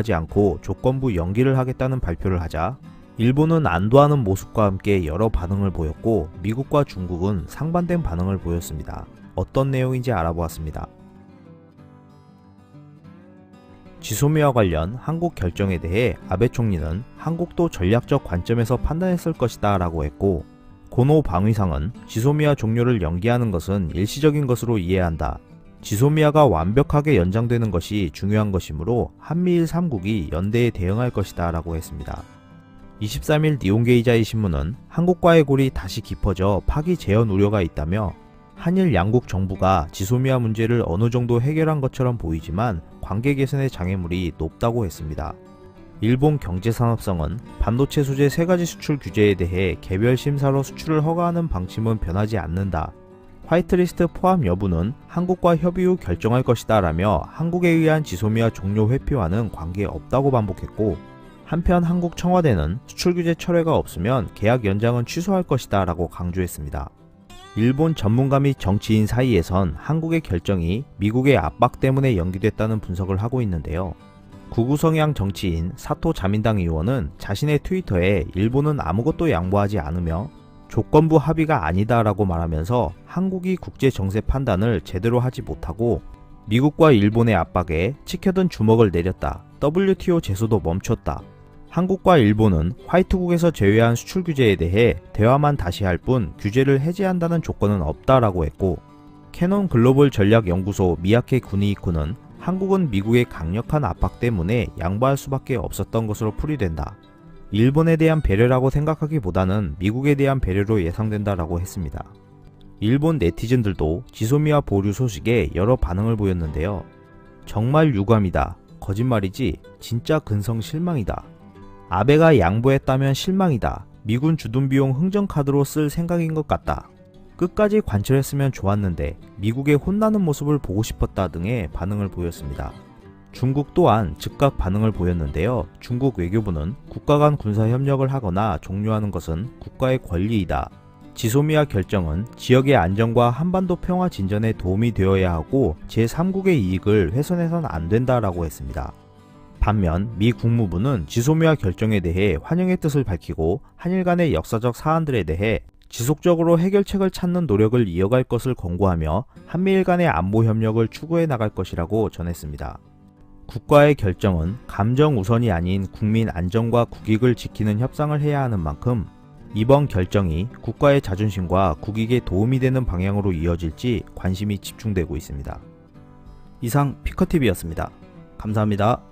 하지 않고 조건부 연기를 하겠다는 발표를 하자 일본은 안도하는 모습과 함께 여러 반응을 보였고 미국과 중국은 상반된 반응을 보였습니다. 어떤 내용인지 알아보았습니다. 지소미아 관련 한국 결정에 대해 아베 총리는 한국도 전략적 관점에서 판단했을 것이다 라고 했고, 고노 방위상은 지소미아 종료를 연기하는 것은 일시적인 것으로 이해한다. 지소미아가 완벽하게 연장되는 것이 중요한 것이므로 한미일 3국이 연대에 대응할 것이다 라고 했습니다. 23일 니혼게이자이 신문은 한국과의 골이 다시 깊어져 파기 재현 우려가 있다며, 한일 양국 정부가 지소미아 문제를 어느 정도 해결한 것처럼 보이지만 관계 개선의 장애물이 높다고 했습니다. 일본 경제산업성은 반도체 소재 3가지 수출 규제에 대해 개별 심사로 수출을 허가하는 방침은 변하지 않는다. 화이트리스트 포함 여부는 한국과 협의 후 결정할 것이다 라며 한국에 의한 지소미아 종료 회피와는 관계없다고 반복했고, 한편 한국 청와대는 수출 규제 철회가 없으면 계약 연장은 취소할 것이다 라고 강조했습니다. 일본 전문가 및 정치인 사이에선 한국의 결정이 미국의 압박 때문에 연기됐다는 분석을 하고 있는데요. 구구 성향 정치인 사토 자민당 의원은 자신의 트위터에 일본은 아무것도 양보하지 않으며 조건부 합의가 아니다 라고 말하면서 한국이 국제 정세 판단을 제대로 하지 못하고 미국과 일본의 압박에 치켜든 주먹을 내렸다. WTO 제소도 멈췄다. 한국과 일본은 화이트국에서 제외한 수출 규제에 대해 대화만 다시 할 뿐 규제를 해제한다는 조건은 없다라고 했고, 캐논 글로벌 전략 연구소 미야케 구니이쿠는 한국은 미국의 강력한 압박 때문에 양보할 수밖에 없었던 것으로 풀이된다. 일본에 대한 배려라고 생각하기보다는 미국에 대한 배려로 예상된다라고 했습니다. 일본 네티즌들도 지소미아 보류 소식에 여러 반응을 보였는데요. 정말 유감이다. 거짓말이지. 진짜 근성 실망이다. 아베가 양보했다면 실망이다. 미군 주둔비용 흥정카드로 쓸 생각인 것 같다. 끝까지 관철했으면 좋았는데 미국의 혼나는 모습을 보고 싶었다 등의 반응을 보였습니다. 중국 또한 즉각 반응을 보였는데요. 중국 외교부는 국가 간 군사협력을 하거나 종료하는 것은 국가의 권리이다. 지소미아 결정은 지역의 안정과 한반도 평화 진전에 도움이 되어야 하고 제3국의 이익을 훼손해서는 안 된다라고 했습니다. 반면 미 국무부는 지소미아 결정에 대해 환영의 뜻을 밝히고 한일 간의 역사적 사안들에 대해 지속적으로 해결책을 찾는 노력을 이어갈 것을 권고하며 한미일 간의 안보 협력을 추구해 나갈 것이라고 전했습니다. 국가의 결정은 감정 우선이 아닌 국민 안전과 국익을 지키는 협상을 해야 하는 만큼 이번 결정이 국가의 자존심과 국익에 도움이 되는 방향으로 이어질지 관심이 집중되고 있습니다. 이상 피커TV였습니다. 감사합니다.